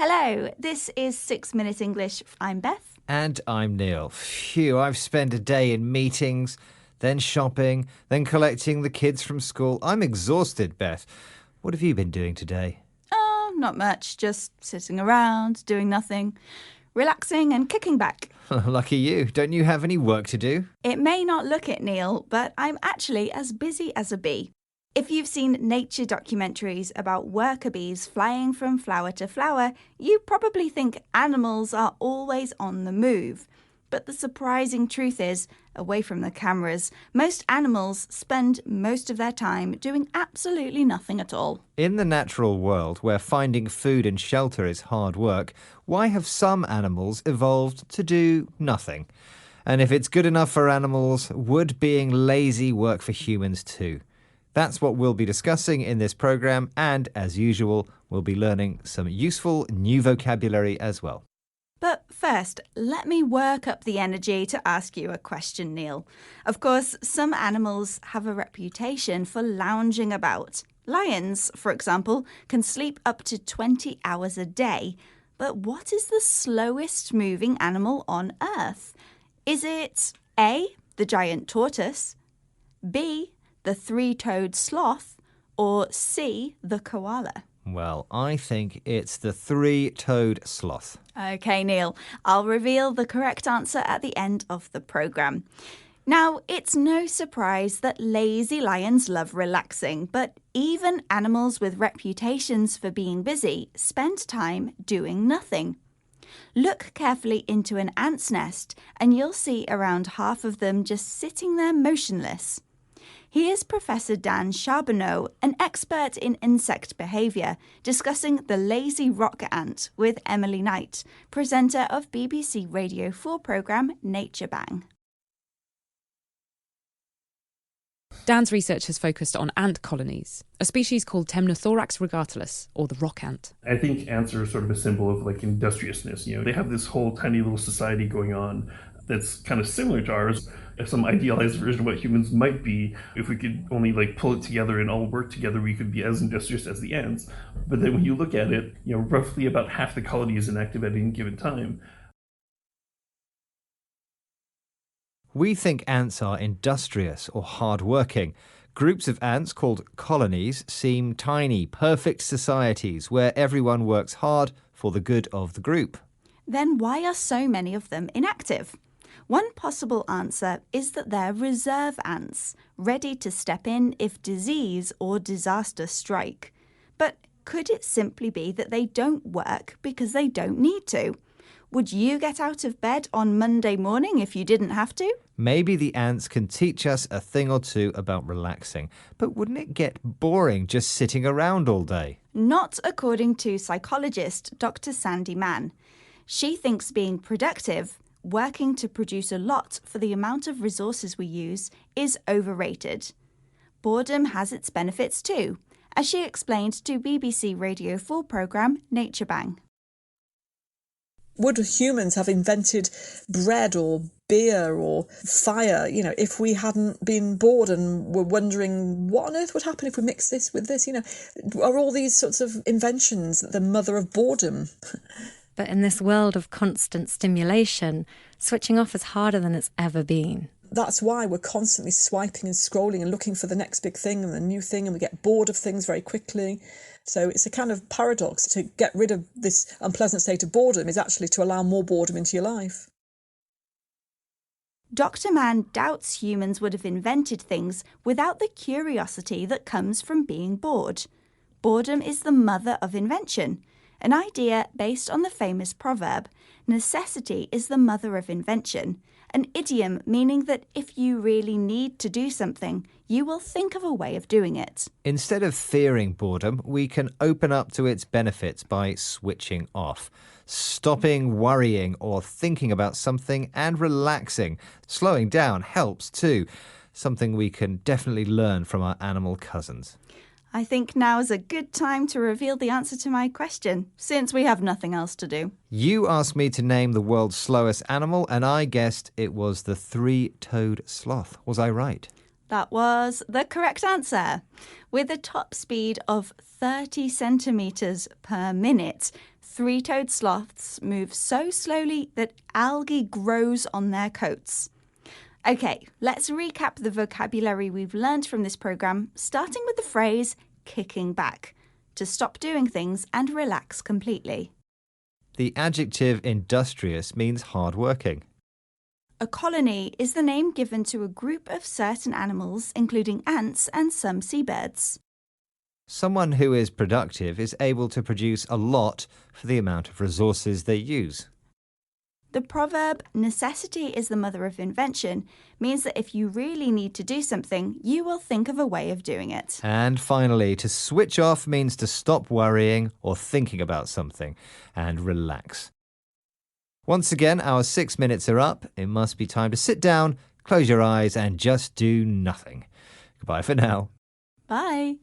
Hello, this is 6 Minute English. I'm Beth. And I'm Neil. Phew, I've spent a day in meetings, then shopping, then collecting the kids from school. I'm exhausted, Beth. What have you been doing today? Oh, not much. Just sitting around, doing nothing, relaxing and kicking back. Lucky you. Don't you have any work to do? It may not look it, Neil, but I'm actually as busy as a bee. If you've seen nature documentaries about worker bees flying from flower to flower, you probably think animals are always on the move. But the surprising truth is, away from the cameras, most animals spend most of their time doing absolutely nothing at all. In the natural world, where finding food and shelter is hard work, why have some animals evolved to do nothing? And if it's good enough for animals, would being lazy work for humans too? That's what we'll be discussing in this program, and as usual, we'll be learning some useful new vocabulary as well. But first, let me work up the energy to ask you a question, Neil. Of course, some animals have a reputation for lounging about. Lions, for example, can sleep up to 20 hours a day. But what is the slowest moving animal on Earth? Is it A, the giant tortoise, B, the three-toed sloth, or C, the koala? Well, I think it's the three-toed sloth. OK, Neil, I'll reveal the correct answer at the end of the programme. Now, it's no surprise that lazy lions love relaxing, but even animals with reputations for being busy spend time doing nothing. Look carefully into an ant's nest and you'll see around half of them just sitting there motionless. Here's Professor Dan Charbonneau, an expert in insect behaviour, discussing the lazy rock ant with Emily Knight, presenter of BBC Radio 4 programme Nature Bang. Dan's research has focused on ant colonies, a species called Temnothorax regatulus, or the rock ant. I think ants are sort of a symbol of industriousness. They have this whole tiny little society going on that's kind of similar to ours. Some idealized version of what humans might be. If we could only pull it together and all work together, we could be as industrious as the ants. But then when you look at it, roughly about half the colony is inactive at any given time. We think ants are industrious or hardworking. Groups of ants called colonies seem tiny, perfect societies where everyone works hard for the good of the group. Then why are so many of them inactive? One possible answer is that they're reserve ants, ready to step in if disease or disaster strike. But could it simply be that they don't work because they don't need to? Would you get out of bed on Monday morning if you didn't have to? Maybe the ants can teach us a thing or two about relaxing, but wouldn't it get boring just sitting around all day? Not according to psychologist Dr. Sandy Mann. She thinks being productive, working to produce a lot for the amount of resources we use, is overrated. Boredom has its benefits too, as she explained to BBC Radio 4 programme Nature Bang. Would humans have invented bread or beer or fire, if we hadn't been bored and were wondering what on earth would happen if we mix this with this? Are all these sorts of inventions the mother of boredom? But in this world of constant stimulation, switching off is harder than it's ever been. That's why we're constantly swiping and scrolling and looking for the next big thing and the new thing, and we get bored of things very quickly. So it's a kind of paradox. To get rid of this unpleasant state of boredom is actually to allow more boredom into your life. Dr. Mann doubts humans would have invented things without the curiosity that comes from being bored. Boredom is the mother of invention, an idea based on the famous proverb, necessity is the mother of invention, an idiom meaning that if you really need to do something, you will think of a way of doing it. Instead of fearing boredom, we can open up to its benefits by switching off, stopping worrying or thinking about something and relaxing. Slowing down helps too, something we can definitely learn from our animal cousins. I think now is a good time to reveal the answer to my question, since we have nothing else to do. You asked me to name the world's slowest animal, and I guessed it was the three-toed sloth. Was I right? That was the correct answer. With a top speed of 30 centimetres per minute, Three-toed sloths move so slowly that algae grows on their coats. Okay, let's recap the vocabulary we've learned from this program, starting with the phrase kicking back, to stop doing things and relax completely. The adjective industrious means hardworking. A colony is the name given to a group of certain animals, including ants and some seabirds. Someone who is productive is able to produce a lot for the amount of resources they use. The proverb, necessity is the mother of invention, means that if you really need to do something, you will think of a way of doing it. And finally, to switch off means to stop worrying or thinking about something and relax. Once again, our 6 minutes are up. It must be time to sit down, close your eyes, and just do nothing. Goodbye for now. Bye.